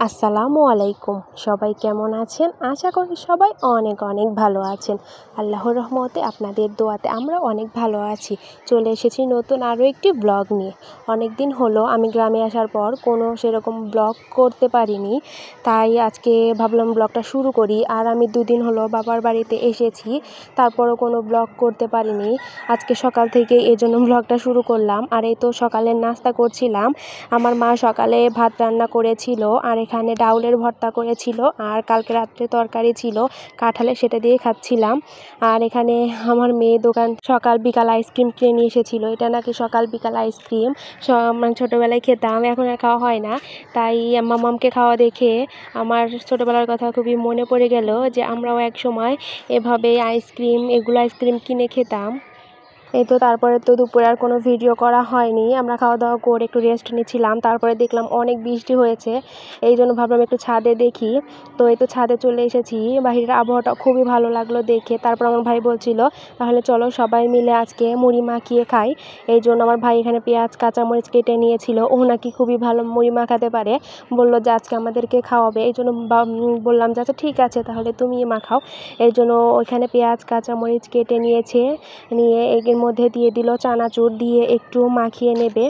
আসসালামু আলাইকুম। সবাই কেমন আছেন? আশা করি সবাই অনেক অনেক ভালো আছেন। আল্লাহর রহমতে আপনাদের দোয়াতে আমরা অনেক ভালো আছি। চলে এসেছি নতুন আরও একটি ব্লগ নিয়ে। অনেক দিন হলো আমি গ্রামে আসার পর কোনো সেরকম ব্লগ করতে পারিনি, তাই আজকে ভাবলাম ব্লগটা শুরু করি। আর আমি দুদিন হলো বাবার বাড়িতে এসেছি, তারপরও কোনো ব্লগ করতে পারিনি। আজকে সকাল থেকে এজন্য ব্লগটা শুরু করলাম। আর এই তো সকালের নাস্তা করছিলাম। আমার মা সকালে ভাত রান্না করেছিল, আর এখানে ডাউলের ভর্তা করেছিল, আর কালকে রাত্রে তরকারি ছিল কাঁঠালের, সেটা দিয়ে খাচ্ছিলাম। আর এখানে আমার মেয়ে দোকান সকাল বিকাল আইসক্রিম কিনে নিয়ে এসেছিল। এটা নাকি সকাল বিকাল আইসক্রিম মানে ছোটোবেলায় খেতাম, এখন আর খাওয়া হয় না। তাই মামামকে খাওয়া দেখে আমার ছোটোবেলার কথা খুবই মনে পড়ে গেল, যে আমরাও এক সময় এভাবে এগুলো আইসক্রিম কিনে খেতাম। এই তো তারপরে তো দুপুরে আর কোনো ভিডিও করা হয়নি। আমরা খাওয়া দাওয়া করে একটু রেস্ট নিচ্ছিলাম, তারপরে দেখলাম অনেক বৃষ্টি হয়েছে, এই জন্য ভাবলাম একটু ছাদে দেখি। তো এই তো ছাদে চলে এসেছি। বাহিরের আবহাওয়াটা খুবই ভালো লাগলো দেখে। তারপর আমার ভাই বলছিল তাহলে চলো সবাই মিলে আজকে মুড়ি মাখিয়ে খাই। এই জন্য আমার ভাই এখানে পেঁয়াজ কাঁচামরিচ কেটে নিয়েছিল। ও নাকি খুবই ভালো মুড়ি মাখাতে পারে, বললো যে আজকে আমাদেরকে খাওয়াবে। এই জন্য বললাম যে আচ্ছা ঠিক আছে, তাহলে তুমি মাখাও। এই জন্য ওইখানে পেঁয়াজ কাঁচামরিচ কেটে নিয়ে এর মধ্যে দিয়ে দিল চানাচুর, দিয়ে একটু মাখিয়ে নেবে।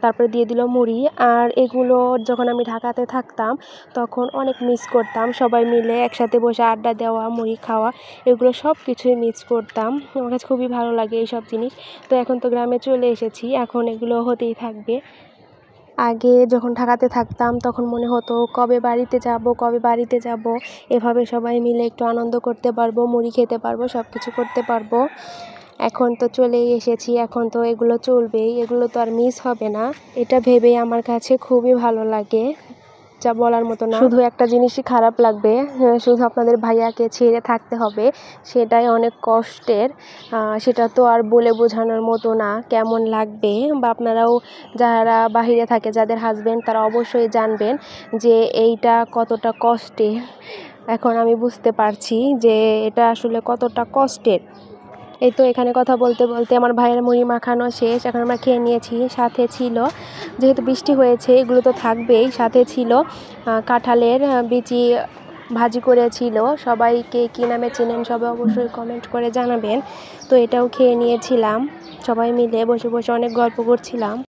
তারপরে দিয়ে দিল মুড়ি। আর এগুলো যখন আমি ঢাকাতে থাকতাম তখন অনেক মিস করতাম, সবাই মিলে একসাথে বসে আড্ডা দেওয়া, মুড়ি খাওয়া, এগুলো সব কিছুই মিস করতাম। আমার কাছে খুবই ভালো লাগে এই সব জিনিস। তো এখন তো গ্রামে চলে এসেছি, এখন এগুলো হতেই থাকবে। আগে যখন ঢাকাতে থাকতাম তখন মনে হতো কবে বাড়িতে যাব, এভাবে সবাই মিলে একটু আনন্দ করতে পারবো, মুড়ি খেতে পারবো, সব কিছু করতে পারবো। এখন তো চলেই এসেছি, এখন তো এগুলো চলবেই, এগুলো তো আর মিস হবে না। এটা ভেবেই আমার কাছে খুবই ভালো লাগে, যা বলার মতো না। শুধু একটা জিনিসই খারাপ লাগবে, শুধু আপনাদের ভাইয়াকে ছেড়ে থাকতে হবে, সেটাই অনেক কষ্টের। সেটা তো আর বলে বোঝানোর মতো না কেমন লাগবে। বা আপনারাও যারা বাহিরে থাকে, যাদের হাজবেন্ড, তারা অবশ্যই জানবেন যে এইটা কতটা কষ্টের। এখন আমি বুঝতে পারছি যে এটা আসলে কতটা কষ্টের। এই তো এখানে কথা বলতে বলতে আমার ভাইয়ের মুড়ি মাখানো শেষ, এখন আমরা খেয়ে নিয়েছি। সাথে ছিল, যেহেতু বৃষ্টি হয়েছে এগুলো তো থাকবেই, সাথে ছিল কাঁঠালের বিচি ভাজি করেছিল। সবাইকে কী নামে চেনেন সবাই অবশ্যই কমেন্ট করে জানাবেন। তো এটাও খেয়ে নিয়েছিলাম, সবাই মিলে বসে বসে অনেক গল্প করছিলাম।